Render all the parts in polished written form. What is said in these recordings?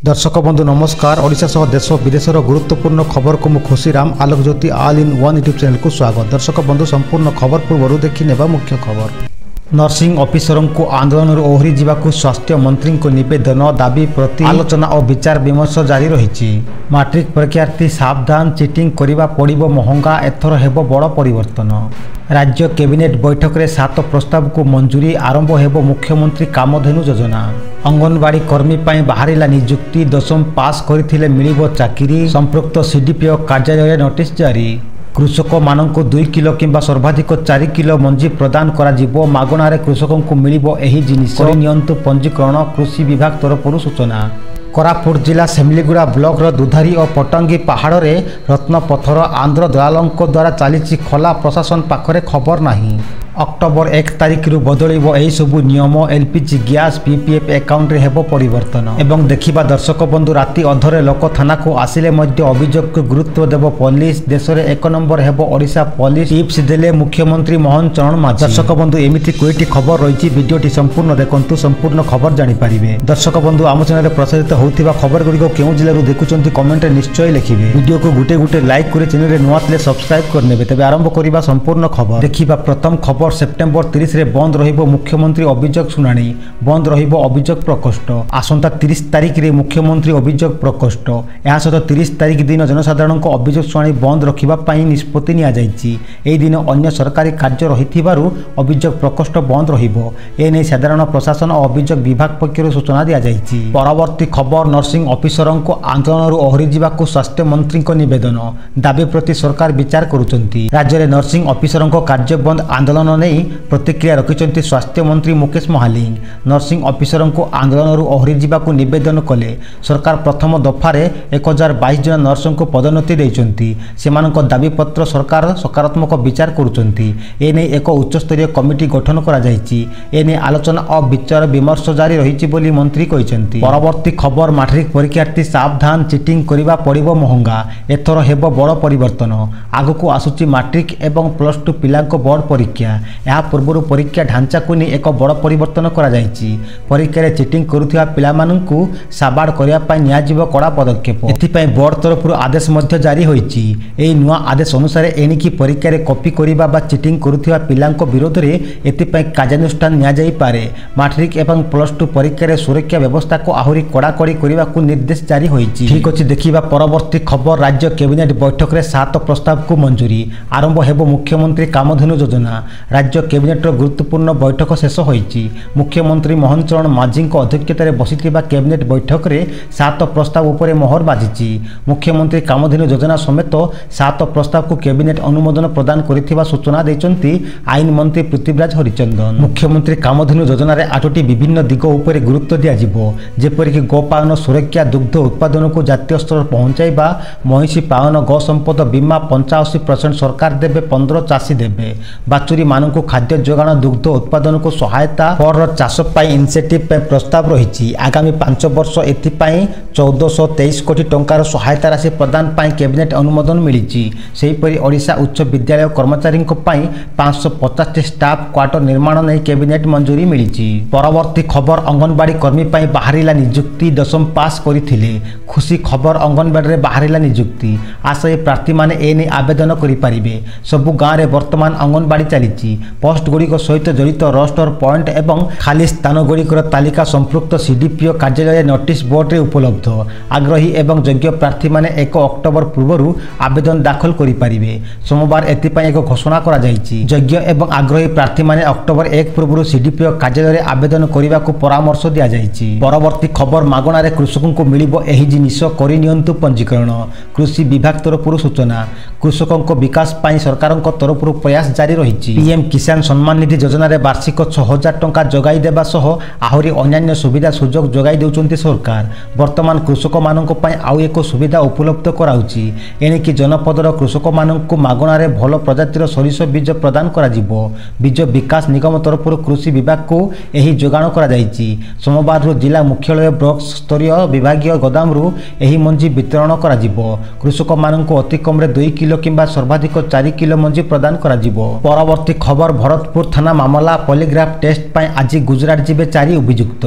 दर्शक बंधु नमस्कार। ओडिशा सह देश विदेशर गुरुत्वपूर्ण खबर को मु Khushiram Alok Jyoti all in one YouTube channel को स्वागत। दर्शक बंधु संपूर्ण खबर पूर्व देखि नेबा मुख्य खबर। नर्सिंग ऑफिसरों को आंदोलन ओहरी जावाकू स्वास्थ्य मंत्री को निवेदन दाबी प्रति आलोचना और विचार विमर्श जारी रही। मैट्रिक परीक्षार्थी सावधान, चिटिंग करबा पड़िबो महंगा, एथर हेबो बड़ परिवर्तन। राज्य कैबिनेट बैठक में 7 प्रस्ताव को मंजूरी, आरंभ हेबो मुख्यमंत्री कामधेनु योजना। अंगनवाड़ी कर्मी पाई बाहरिला नियुक्ति, 10वीं पास करथिले मिलिबो चाकरी, संपृक्त सीडीपीओ कार्यालय नोटिस जारी। कृषक मानक 2 किलो किंबा सर्वाधिक 4 किलो मंजी प्रदान करा जिवो, मागणारे कृषकों को मिलिबो एही जिनिस, नियंतु पंजीकरण, कृषि विभाग तरफरु सूचना। कोरापुट जिला सेमलीगुड़ा ब्लॉक दुधारी और पटंगी पहाड़ में रत्नपथर आंध्र दलालों द्वारा चली खोला, प्रशासन पाखरे खबर नहीं। अक्टोबर 1 तारिख रु बदलिबो एही सबु नियम, एलपीजी गैस पीपीएफ अकाउंट रे हेबो परिवर्तन। एवं देखिबा दर्शक बंधु राति अधरे लोक थाना को आसिले मध्य अभियोग को गुरुत्व देबो पुलिस, देश रे 1 नंबर हेबो ओडिशा पुलिस, टिप्स देले मुख्यमंत्री मोहन चरण माझी। दर्शक बंधु एमिति कोईटी खबर रही, वीडियोटी संपूर्ण देखंतु, संपूर्ण खबर जानि पारिबे। दर्शक बंधु आम चैनल रे प्रसारित होउथिबा खबर गुडी को केउ जिल्ला रु देखुचंती कमेंट रे निश्चय लिखिबे। वीडियो को गुटे गुटे लाइक करे चैनल रे नुवा तले सब्सक्राइब करनेबे। तबे आरंभ करिबा संपूर्ण खबर। देखिबा प्रथम खबर। सेप्टेम्बर 30 रे बंद रहिबो मुख्यमंत्री अभियोग शुनाणी, बंद रहिबो अभियोग प्रकोष्ठ। आसंता 30 तारिख रे मुख्यमंत्री अभियोग प्रकोष्ठ, या सहित 30 तारिख दिन जनसाधारण को अभियोग शुनाणी बंद रखिबा पई निष्पत्ति निया जायछि। एही दिन अन्य सरकारी कार्य रहिथिबारु अभियोग प्रकोष्ठ बंद रहिबो। ए नै साधारण प्रशासन और अभियोग विभाग पक्षरु सूचना दिया जायछि। परवर्ती खबर। नर्सिंग ऑफिसरों को आंदोलन ओहरी जावाकू स्वास्थ्य मंत्री को निवेदन, दाबी प्रति सरकार विचार करुचंती। राज्य में नर्सिंग ऑफिसरों को कार्य बंद आंदोलन नहीं प्रतिक्रिया रखिंट स्वास्थ्य मंत्री मुकेश महालिंग। नर्सिंग ऑफिसरों को आंदोलन ओहरी जावाकू निवेदन कले सरकार प्रथम दफारे 1022 जन नर्सों को पदोन्नति देइचंती। सेमानक दाबी पत्र सरकार सकारात्मक विचार करुचंती। एने एक उच्चस्तरीय कमिटी गठन करा जायछि। एने आलोचना और विचार विमर्श जारी रहिछि बोली मंत्री कहिसंती। परवर्ती खबर। मैट्रिक परीक्षार्थी सावधान, चिटिंग करबा पड़िबो महंगा, एथर हेबो बड़ परिवर्तन। आगकू आसुची मैट्रिक एवं +2 पिलांको बोर्ड परीक्षा। या पूर्व परीक्षा ढांचा को नहीं एक बड़ परिवर्तन करा जायछि। परीक्षा रे चिटिंग करुथिबा पिलामानंकु साबाड़ करिया पई नियाजिबो कड़ा पदक्षेप। एथिपई बोर्ड तरफरु आदेश मध्य जारी होईछि। एही नुआ आदेश अनुसार एनिकी परीक्षा रे कॉपी करिबा बा चिटिंग करुथिबा पिलांको विरोध रे एथिपई कार्यानुष्ठान निया जाई पारे। मैट्रिक एवं +2 परीक्षा रे सुरक्षा व्यवस्था को आहुरी कड़ाकड़ी करबा को निर्देश जारी होईछि। ठीक अछि, देखिबा परवर्ती खबर। राज्य कैबिनेट बैठक रे 7 प्रस्ताव को मंजूरी, आरंभ हेबो मुख्यमंत्री कामधेनु योजना। राज्य कैबिनेट गुरुत्वपूर्ण बैठक शेष होईछि। मुख्यमंत्री मोहन चरण माझी अध्यक्षतार बसिथिबा कैबिनेट बैठक रे 7 प्रस्ताव उपरे मोहर बाजिछि। मुख्यमंत्री कामधेनु योजना समेत 7 प्रस्ताव को कैबिनेट अनुमोदन प्रदान करिथिबा सूचना दैचंती आईन मंत्री पृथ्वीराज हरिचंदन। मुख्यमंत्री कामधेनु योजना रे 8टी विभिन्न दिग उपरे गुरुत्व दियाजिबो, जेपरिक गोपालन सुरक्षा, दुग्ध उत्पादन को जातीय स्तर पहुंचाइबा, महिषी पालन, गो संपद बीमा 85% सरकार देबे, 15 चाषी देबे, बाचुरी मानकु खाद्य जोगाण, दुग्ध उत्पादन को सहायता, पर चाष पाई इनसेटिव प्रस्ताव रही। आगामी 5 वर्ष एथिपाई 1423 कोटी टंकार सहायता राशि प्रदान पाई कैबिनेट अनुमोदन मिली। सेहीपरि ओडिशा उच्च विद्यालय कर्मचारी 550 स्टाफ क्वार्टर निर्माण नहीं कैबिनेट मंजूरी मिली। परवर्ती खबर। अंगनवाड़ी कर्मी पाई बाहरिला नियुक्ति, 10वीं पास करथिले खुशी खबर। अंगनवाड़ी रे बाहरिला नियुक्ति, आशय प्रार्थी माने एने आवेदन करि पारिबे। सबु गाँव रे वर्तमान अंगनवाड़ी चली। पोस्ट गुड़िक सहित जड़ित रोस्टर पॉइंट एवं खाली स्थान गुड़िकर तालिका संपृक्त सीडीपीओ कार्यालय नोटिस बोर्ड रे उपलब्ध। आग्रही एवं योग्य प्रार्थी माने 1 अक्टोबर पूर्व आवेदन दाखल करि पारिबे। सोमवार एथिपाई एक घोषणा करा जायछि। योग्य एवं आग्रही प्रार्थी माने अक्टोबर 1 पूर्व सीडीपीओ कार्यालय रे आवेदन करिबा को परामर्श दिया जायछि। परवर्ती खबर। मागणा रे कृषकों को मिलिबो एही जिनिस, करि नियंतु पंजीकरण, कृषि विभाग तरफरु सूचना। कृषकों को विकास पाई सरकार तरफरु प्रयास जारी रही। पीएम किसान सम्मान निधि योजना रे वार्षिक 6000 टंका जगाई देबा सह आहुरी अन्यान्य सुविधा सुजोग जगाई देउचंती सरकार। वर्तमान कृषक मानक पई आउ एक सुविधा उपलब्ध कराउची। एनिकी जनपदर कृषक मानक मागणा रे भल प्रजातिर सरिष बीज प्रदान करा जिवो। बीज विकास निगम तरफरु कृषि विभाग को एही जोगाण करा जायछि। सोमवार रु जिला मुख्यालय ब्लॉक स्तरीय विभागीय गोदाम रु एही मंजी वितरण करा जिवो। कृषक मानक अति कम रे 2 किलो किंबा सर्वाधिक 4 किलो मंजी प्रदान करा जिवो। परवर्ती खबर भरतपुर थाना मामला पॉलीग्राफ टेस्ट पर आज गुजरात जीवे 4 अभियुक्त।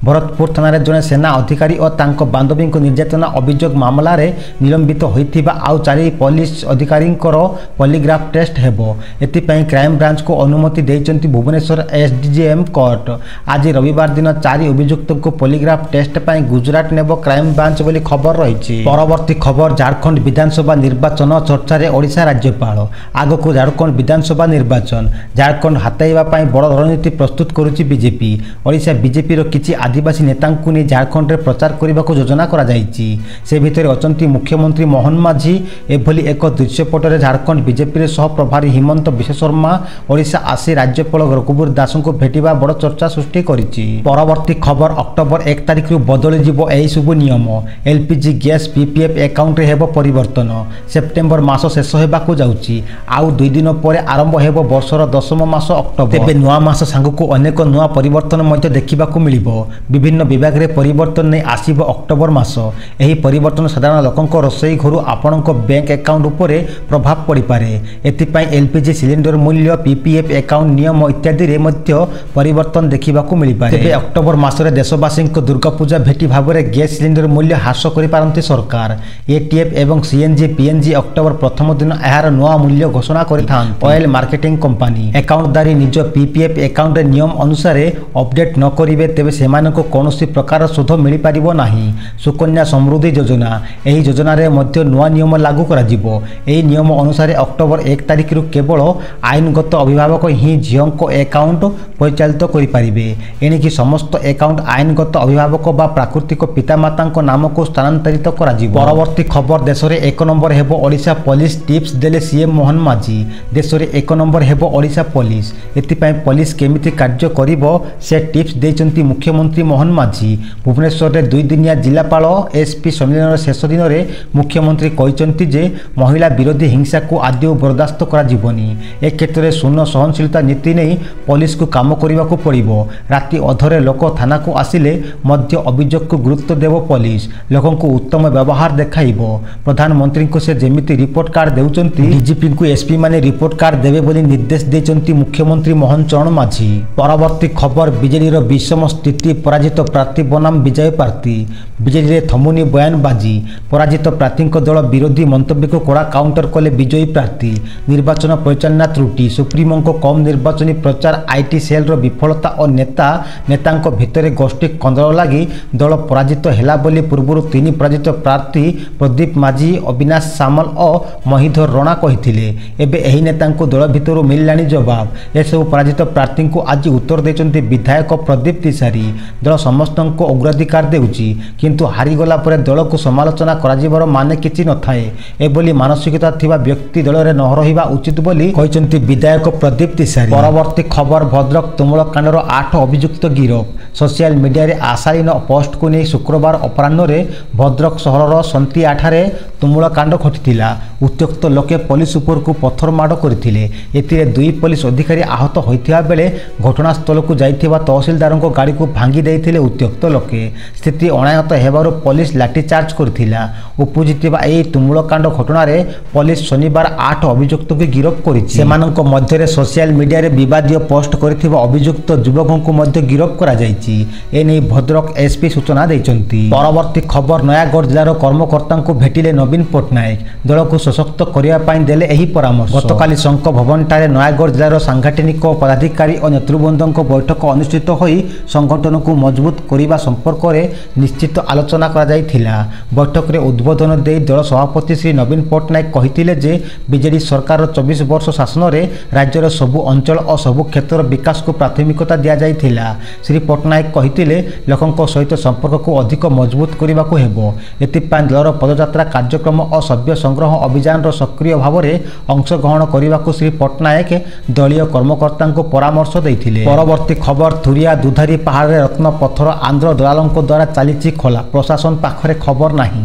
भरतपुर थाना जड़े सेना अधिकारी और तांको बांधवी निर्यातना अभियोग मामला रे निलंबित होइथिबा आउ 4 पुलिस अधिकारी पॉलीग्राफ टेस्ट हेबो। एथिपाई क्राइम ब्रांच को अनुमति देइचंती भुवनेश्वर एसडीजेएम कोर्ट। आज रविवार दिन 4 अभियुक्त को पॉलीग्राफ टेस्ट पर गुजरात नेबो क्राइम ब्रांच बोली खबर रही। परवर्ती खबर झारखंड विधानसभा निर्वाचन चर्चा रे ओडिशा राज्यपाल। आगको झारखंड विधानसभा निर्वाचन झारखंड हाताइबा पाई बड़ रणनीति प्रस्तुत करुछि बीजेपी। ओडिशा बीजेपी रो किछि आदिवासी नेतांकु ने झारखंड रे प्रचार करबाको योजना करा जायछि। से भितर अचंती मुख्यमंत्री मोहन माझी एभली एक दृश्यपटरे झारखंड बीजेपी रे सह प्रभारी हिमंत विश्व शर्मा ओडिशा आसी राज्यपाल रघुवीर दास को भेटिबा बड़ चर्चा सृष्टि करिछि। परवर्ती खबर अक्टोबर 1 तारिख रु बदली जिवो एही सब नियम। एलपीजी गैस पीपीएफ अकाउंट रे हेबो परिवर्तन। सेप्टेम्बर मास शेष हेबाको जाउछि। आउ 2 दिन पर आरंभ हेबो वर्षर 10म मास अक्टोबर। तेबे नुआ मास सांगको अनेक नुआ परिवर्तन मध्ये देखिबाको मिलिबो। विभिन्न विभाग रे परिवर्तन नै आसीबो अक्टोबर मास। एही परिवर्तन साधारण लोकंको रसोई घरु आपणको बैंक अकाउंट उपरे प्रभाव पड़ी पारे। एथिपाई एलपीजी सिलिंडर मूल्य पीपीएफ अकाउंट नियम इत्यादि रे मध्ये परिवर्तन देखिबाको मिलि पारे। तेबे अक्टोबर मास रे देशवासी को दुर्गा पूजा भेटी भाबरे गैस सिलिंडर मूल्य ह्रास करि पारंती सरकार। एटीएफ एवं सीएनजी पीएनजी अक्टोबर प्रथम दिन एहार नुआ मूल्य घोषणा करिथान। ऑयल मार्केटिंग कंपनी अकाउंटदारी निज पीपीएफ अकाउंट नियम अनुसार अपडेट न करिवे तेबे सेमानको कोनोसी प्रकार सुध मिलि पारिबो नाही। सुकन्या समृद्धि योजना एही योजना रे मध्ये नुआ नियम लागू करा जिवो। एही नियम अनुसार अक्टोबर 1 तारिख रु केवल आईनगत अभिभावक ही झियोंको अकाउंट परिचालित करि पारिबे। एनिकि समस्त अकाउंट आईनगत अभिभावक बा प्राकृतिक पितामातांको नाम को स्थानांतरित करा जिवो। परवर्ती खबर देश रे 1 नंबर हेबो ओडिशा पुलिस टिप्स देले सीएम मोहन माझी। देश रे 1 नंबर हेबो ओडिशा पुलिस। एथिपाई पुलिस केमिति कार्य करिवो से टिप्स देइचंती मुख्यमंत्री मोहन माझी। भुवनेश्वर रे 2 दिनिया जिलापाल एसपी सम्मेलन शेष दिन रे मुख्यमंत्री कहिचंती जे महिला विरोधी हिंसा को आदौ बर्दाश्त करा जिवनी। ए क्षेत्र रे शून्य सहनशीलता नीति नै पुलिस को काम करिवाको पड़िबो। राति अधरे लोक थाना को आसिले मध्य अभियोग को गुरुत्व देवो पुलिस। लोकन को उत्तम व्यवहार देखाइबो। प्रधानमंत्री को से जेमिति रिपोर्ट कार्ड देउचंती डीजीपी को एसपी माने रिपोर्ट कार्ड देवे बोली निर्देश देइचंती मुख्यमंत्री मोहन चरण माझी। परवर्ती खबर बीजेडी रो विषम स्थिति पराजित प्रार्थी बनाम विजय प्रार्थी। बीजेडी रे थमुनी बयानबाजी। पराजित प्रार्थी दल विरोधी मंतव्य को कड़ा काउंटर कले विजयी प्रार्थी। निर्वाचन परिचालना त्रुटि सुप्रीमो को कम निर्वाचनी प्रचार आईटी सेल रो विफलता और नेतांको भितरे गोष्ठी कंदल लगी दल पराजित हेला बोली पूर्व 3 पराजित प्रार्थी प्रदीप माझी अविनाश सामल और महीधर रणा कहिथिले। एबे एही नेतांको दल भितरु मिललानी जवाब। एसबु पराजित प्रार्थी को आज उत्तर देचंती विधायक प्रदीप तिसारी। दल समस्तंको अग्राधिकार देउची किंतु हारिगला परे दल को समालोचना कराजिबार माने किछि नथाए। एबोली मानसिकता थिबा व्यक्ति दल रे न रहिबा उचित बोली कहिचंती विधायक प्रदीप तिसारी। परवर्ती खबर भद्रक तुमुल कांडर 8 अभियुक्त गिरफ। सोशल मीडिया रे आशालीन पोस्ट को नहीं शुक्रवार अपराह्न रे भद्रक सहरर संतिया ठारे तुमुल कांड घटिथिला। उत्त्यक्त लोके पुलिस उपर को पत्थर माड़ करथिले। एतिरे 2 पुलिस अधिकारी आहत होइथिबा बेले घटनास्थल को जाइथिबा तहसीलदार को गाड़ी को भांगी देइथिले उत्त्यक्त लोके। स्थिति अनायत हेबारु पुलिस लाठी चार्ज करथिला। उपजिथिबा एई तुमुल कांड घटना रे पुलिस शनिवार 8 अभियुक्त को गिरफ करिछि। सेमानक मध्य रे सोशल मीडिया रे विवादीय पोस्ट करथिबा अभियुक्त युवकों को मध्य गिरफ करा जाइछि। ए नै भद्रक एसपी सूचना दैचंती। परवर्ती खबर नयागढ़ जिलार कर्मकर्ता को भेटिले नवीन पटनायक। दल को सशक्त करिया पाई देले एही परामर्श। गतकाली शंख भवन ठारे नयागढ़ जिलार सांगठनिक पदाधिकारी और नेतृवृंदों बैठक अनुष्ठित होई संगठन को मजबूत करिबा संपर्क में निश्चित आलोचना करा जाइथिला। बैठक रे उद्बोधन दे दल सभापति श्री नवीन पटनायक कहिथिले जे बीजेडी सरकार 24 वर्ष शासन रे राज्यर सबु अंचल और सबु क्षेत्र विकास को प्राथमिकता दिया जाइथिला। श्री पटनायक कहिथिले लोकंक सहित संपर्क को अधिक मजबूत करिबा को हेबो। एतिपाई दलर पदयात्रा कार्यक्रम और सभ्य संग्रह अभियान सक्रिय भाव में अंशग्रहण करने को श्री पटनायक दलीय कर्मकर्ता को परामर्श देइथिले। परवर्ती खबर थुरिया दुधारी पहाड़ रे रत्न पत्थर आंध्र दलालों द्वारा चली खोला। प्रशासन पाखरे खबर नहीं।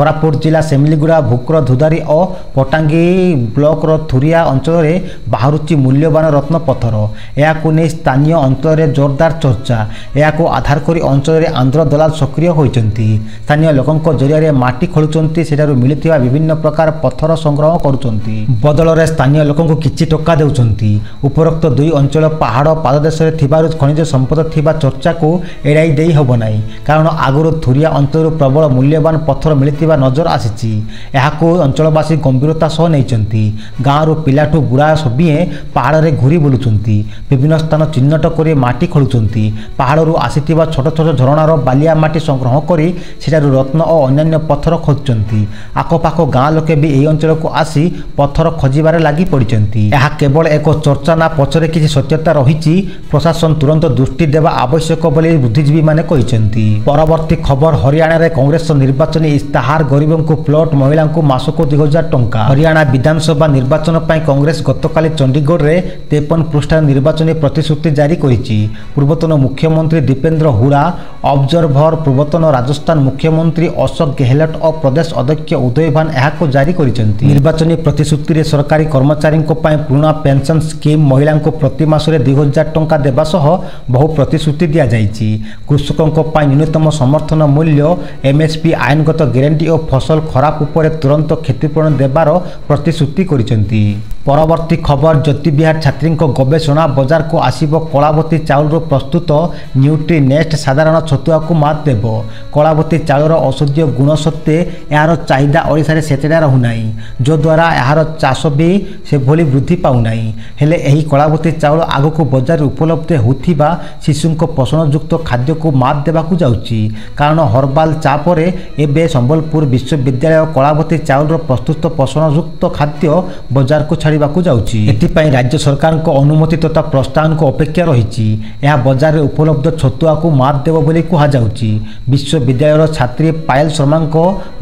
କୋରାପୁଟ ଜିଲ୍ଲା ସେମିଲିଗୁଡ଼ା ଭୁକ୍ର ଧୁଦାରୀ ଓ ପଟାଙ୍ଗୀ ବ୍ଲକର ଥୁରିଆ ଅଞ୍ଚଳରେ ବାହାରୁଛି ମୂଲ୍ୟବାନ ରତ୍ନ ପଥର। ଏହାକୁ ନେଇ ସ୍ଥାନୀୟ ଅଞ୍ଚଳରେ ଜୋରଦାର ଚର୍ଚ୍ଚା। ଏହାକୁ ଆଧାର କରି ଅଞ୍ଚଳରେ ଆନ୍ଧ୍ର ଦଲାଲ ସକ୍ରିୟ ହୋଇଛନ୍ତି। ସ୍ଥାନୀୟ ଲୋକଙ୍କ ଜରିଆରେ ମାଟି ଖୋଳୁଛନ୍ତି, ସେଠାରୁ ମିଳୁଥିବା ବିଭିନ୍ନ ପ୍ରକାର ପଥର ସଂଗ୍ରହ କରୁଛନ୍ତି। ବଦଳରେ ସ୍ଥାନୀୟ ଲୋକଙ୍କୁ କିଛି ଟଙ୍କା ଦେଉଛନ୍ତି। ଉପରୋକ୍ତ ଦୁଇ ଅଞ୍ଚଳ ପାହାଡ଼ ପାଦଦେଶରେ ଥିବାରୁ ଖଣିଜ ସମ୍ପଦ ଥିବା ଚର୍ଚ୍ଚାକୁ ଏଡ଼ାଇ ଦେଇ ହେବ ନାହିଁ, କାରଣ ଆଗରୁ ଥୁରିଆ ଅଞ୍ଚଳରୁ ପ୍ରବଳ ମୂଲ୍ୟବାନ ପଥର ମିଳିଥିବା ନଜର ଆସିଛି। ଏହାକୁ ଅଞ୍ଚଳବାସୀ ଗମ୍ଭୀରତା ସହ ନେଇଛନ୍ତି। ଗାଁରୁ ପିଲାଠୁ ବୁଢ଼ା ସଭିଏଁ ପାହାଡ଼ରେ ଘୁରି ବୁଲୁଛନ୍ତି, ବିଭିନ୍ନ ସ୍ଥାନ ଚିହ୍ନଟ କରି ମାଟି ଖୋଳୁଛନ୍ତି। ପାହାଡ଼ରୁ ଆସିଥିବା ଛୋଟ ଛୋଟ ଝରଣାର ବାଲିଆ ମାଟି ସଂଗ୍ରହ କରି ସେଠାରୁ ରତ୍ନ ଓ ଅନ୍ୟାନ୍ୟ ପଥର ଖୋଜୁଛନ୍ତି। ଆଖପାଖ ଗାଁ ଲୋକେ ବି ଏହି ଅଞ୍ଚଳକୁ ଆସି ପଥର ଖୋଜିବାରେ ଲାଗି ପଡ଼ିଛନ୍ତି। ଏହା କେବଳ ଏକ ଚର୍ଚ୍ଚା ନା ପଛରେ କିଛି ସତ୍ୟତା ରହିଛି, ପ୍ରଶାସନ ତୁରନ୍ତ ଦୃଷ୍ଟି ଦେବା ଆବଶ୍ୟକ ବୋଲି ବୁଦ୍ଧିଜୀବୀମାନେ କହିଛନ୍ତି। ପରବର୍ତ୍ତୀ ଖବର, ହରିୟାଣାରେ କଂଗ୍ରେସ ନିର୍ବାଚନୀ ଇସ୍ତାହାର, ଗରିବଙ୍କୁ ପ୍ଲଟ, ମହିଳାଙ୍କୁ ମାସକୁ 2000 ଟଙ୍କା। ହରିୟାଣା ବିଧାନସଭା ନିର୍ବାଚନ ପାଇଁ କଂଗ୍ରେସ ଗତକାଲି ଚଣ୍ଡିଗଡ଼ରେ 53 ପୃଷ୍ଠାର ନିର୍ବାଚନୀ ପ୍ରତିଶ୍ରୁତି ଜାରି କରିଛି। ପୂର୍ବତନ ମୁଖ୍ୟମନ୍ତ୍ରୀ ଦୀପେନ୍ଦ୍ର ହୁଡ଼ା, ଅବଜରଭର, ପୂର୍ବତନ ରାଜସ୍ଥାନ ମୁଖ୍ୟମନ୍ତ୍ରୀ ଅଶୋକ ଗେହଲଟ ଓ ପ୍ରଦେଶ ଅଧ୍ୟକ୍ଷ ଉଦୟ ଭାନ ଏହାକୁ ଜାରି କରିଛନ୍ତି। ନିର୍ବାଚନୀ ପ୍ରତିଶ୍ରୁତିରେ ସରକାରୀ କର୍ମଚାରୀଙ୍କ ପାଇଁ ପୁରୁଣା ପେନ୍ସନ୍ ସ୍କିମ୍, ମହିଳାଙ୍କୁ ପ୍ରତି ମାସରେ 2000 ଟଙ୍କା ଦେବା ସହ ବହୁ ପ୍ରତିଶ୍ରୁତି ଦିଆଯାଇଛି। କୃଷକଙ୍କ ପାଇଁ ନ୍ୟୂନତମ ସମର୍ଥନ ମୂଲ୍ୟ, MSP, ଆଇନଗତ ଗ୍ୟାରେଣ୍ଟି ଓ ଫସଲ ଖରାପ ଉପରେ ତୁରନ୍ତ କ୍ଷତିପୂରଣ ଦେବାର ପ୍ରତିଶ୍ରୁତି କରିଛନ୍ତି। ପରବର୍ତ୍ତୀ ଖବର, ଜ୍ୟୋତିବିହାର ଛାତ୍ରୀଙ୍କ ଗବେଷଣା। ବଜାରକୁ ଆସିବ କଳାବତୀ ଚାଉଳରୁ ପ୍ରସ୍ତୁତ ନ୍ୟୁଟ୍ରି ନେଷ୍ଟ ସାଧାରଣ ଛତୁଆକୁ ମାତ ଦେବ। କଳାବତୀ ଚାଉଳର ଔଷଧୀୟ ଗୁଣ ସତ୍ତ୍ୱେ ଏହାର ଚାହିଦା ଓଡ଼ିଶାରେ ସେତେଟା ରହୁନାହିଁ, ଯଦ୍ୱାରା ଏହାର ଚାଷ ବି ସେଭଳି ବୃଦ୍ଧି ପାଉନାହିଁ। ହେଲେ ଏହି କଳାବତୀ ଚାଉଳ ଆଗକୁ ବଜାରରେ ଉପଲବ୍ଧ ହେଉଥିବା ଶିଶୁଙ୍କ ପୋଷଣଯୁକ୍ତ ଖାଦ୍ୟକୁ ମାତ ଦେବାକୁ ଯାଉଛି, କାରଣ ହର୍ବାଲ ଚା ପରେ ଏବେ ସମ୍ବଲପୁର ବିଶ୍ୱବିଦ୍ୟାଳୟ କଳାବତୀ ଚାଉଳର ପ୍ରସ୍ତୁତ ପୋଷଣଯୁକ୍ତ ଖାଦ୍ୟ ବଜାରକୁ ଛାଡ଼ିବାକୁ ଯାଉଛି। ଏଥିପାଇଁ ରାଜ୍ୟ ସରକାରଙ୍କ ଅନୁମତି ତଥା ପ୍ରୋତ୍ସାହନକୁ ଅପେକ୍ଷା ରହିଛି। ଏହା ବଜାରରେ ଉପଲବ୍ଧ ଛତୁଆକୁ ମାତ ଦେବ ବୋଲି କୁହାଯାଉଛି। ବିଶ୍ୱବିଦ୍ୟାଳୟର ଛାତ୍ରୀ ପାୟଲ ଶର୍ମାଙ୍କ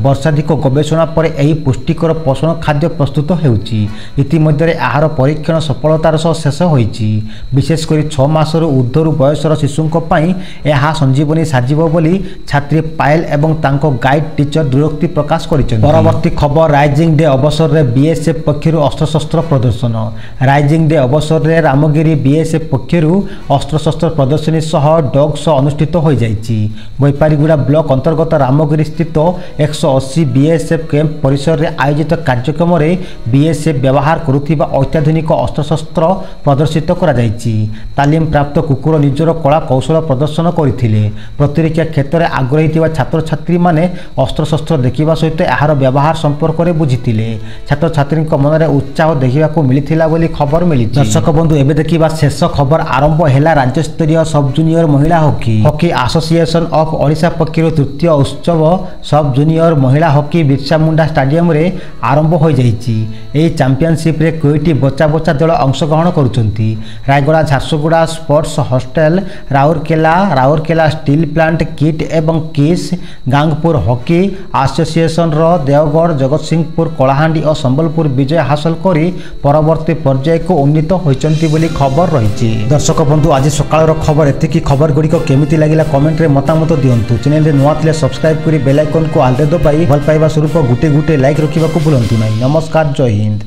ବର୍ଷାଧିକ ଗବେଷଣା ପରେ ଏହି ପୁଷ୍ଟିକର ପୋଷଣ ଖାଦ୍ୟ ପ୍ରସ୍ତୁତ ହେଉଛି। ଇତିମଧ୍ୟରେ ଏହାର ପରୀକ୍ଷଣ ସଫଳତାର ସହ ଶେଷ ହୋଇଛି। ବିଶେଷ କରି 6 ମାସରୁ ଉର୍ଦ୍ଧ୍ୱରୁ ବୟସର ଶିଶୁଙ୍କ ପାଇଁ ଏହା ସଞ୍ଜୀବନୀ ସାଜିବ ବୋଲି ଛାତ୍ରୀ ପାୟଲ ଏବଂ ତାଙ୍କ ଗାଇଡ୍ ଟିଚର ଦୃଢ଼ୋକ୍ତି ପ୍ରକାଶ କରିଛନ୍ତି। ପରବର୍ତ୍ତୀ ଖବର, ରାଇଜିଂ ଡେ ଅବସରରେ BSF ପକ୍ଷରୁ ଅସ୍ତ୍ରଶସ୍ତ୍ର ପ୍ରଦର୍ଶନ। ରାଇଜିଂ ଡେ ଅବସରରେ ରାମଗିରି BSF ପକ୍ଷରୁ ଅସ୍ତ୍ରଶସ୍ତ୍ର ପ୍ରଦର୍ଶନୀ ସହ ଡଗ୍ ଶୋ ଅନୁଷ୍ଠିତ ହୋଇଯାଇଛି। ବୈପାରିଗୁଡ଼ା ବ୍ଲକ ଅନ୍ତର୍ଗତ ରାମଗିରି ସ୍ଥିତ 180 BSF କ୍ୟାମ୍ପ ପରିସରରେ ଆୟୋଜିତ କାର୍ଯ୍ୟକ୍ରମରେ BSF ବ୍ୟବହାର କରୁଥିବା ଅତ୍ୟାଧୁନିକ ଅସ୍ତ୍ରଶସ୍ତ୍ର ପ୍ରଦର୍ଶିତ କରାଯାଇଛି। ତାଲିମ ପ୍ରାପ୍ତ କୁକୁର ନିଜର କଳା କୌଶଳ ପ୍ରଦର୍ଶନ କରିଥିଲେ। ପ୍ରତିରକ୍ଷା କ୍ଷେତ୍ରରେ ଆଗ୍ରହୀ ଥିବା ଛାତ୍ରଛାତ୍ରୀମାନେ ଅସ୍ତ୍ରଶସ୍ତ୍ର ଦେଖିବା ସହିତ ଏହାର ବ୍ୟବହାର ସମ୍ପର୍କରେ ବୁଝିଥିଲେ। ଛାତ୍ରଛାତ୍ରୀଙ୍କ ମନରେ ଉତ୍ସାହ ଦେଖିବାକୁ ମିଳିଥିଲା ବୋଲି ଖବର ମିଳିଛି। ଦର୍ଶକ ବନ୍ଧୁ, ଏବେ ଦେଖିବା ଶେଷ ଖବର। ଆରମ୍ଭ ହେଲା ରାଜ୍ୟସ୍ତରୀୟ ସବ୍ ଜୁନିୟର ମହିଳା hockey. Hockey association of Odisha ପକ୍ଷରୁ ତୃତୀୟ ଉତ୍ସବ ସବ୍ ଜୁନିୟର ମହିଳା ହକି ବିର୍ସା ମୁଣ୍ଡା ଷ୍ଟାଡିୟମରେ ଆରମ୍ଭ ହୋଇଯାଇଛି। ଏହି ଚାମ୍ପିଅନସିପ୍ରେ 20ଟି ବଛା ବଛା ଦଳ ଅଂଶଗ୍ରହଣ କରୁଛନ୍ତି। Rayagada, Jharsuguda sports hostel, Rourkela steel plant, KIIT ଏବଂ କିସ୍, ଗାଙ୍ଗପୁର ହକି ଆସୋସିଏସନର ଦେଓଗଡ଼, ଜଗତସିଂହପୁର, କଳାହାଣ୍ଡି ଓ ସମ୍ବଲପୁର ବିଜୟ ହାସଲ କରି ପରବର୍ତ୍ତୀ ପର୍ଯ୍ୟାୟକୁ ଉନ୍ନୀତ ହୋଇଛନ୍ତି ବୋଲି ଖବର ରହିଛି। ଦର୍ଶକ ବନ୍ଧୁ, ଆଜି ସକାଳର ଖବର ଏତିକି। ଖବରଗୁଡ଼ିକ କେମିତି ଲାଗିଲା କମେଣ୍ଟରେ ମତାମତ ଦିଅନ୍ତୁ। ଚ୍ୟାନେଲରେ ନୂଆ ଥିଲେ ସବସ୍କ୍ରାଇବ୍ କରି ବେଲ୍ ଆଇକନକୁ ଆଲରେ ଦବାଇ ଭଲ ପାଇବା ସ୍ୱରୂପ ଗୋଟେ ଲାଇକ୍ ରଖିବାକୁ ଭୁଲନ୍ତୁ ନାହିଁ। ନମସ୍କାର, ଜୟ ହିନ୍ଦ।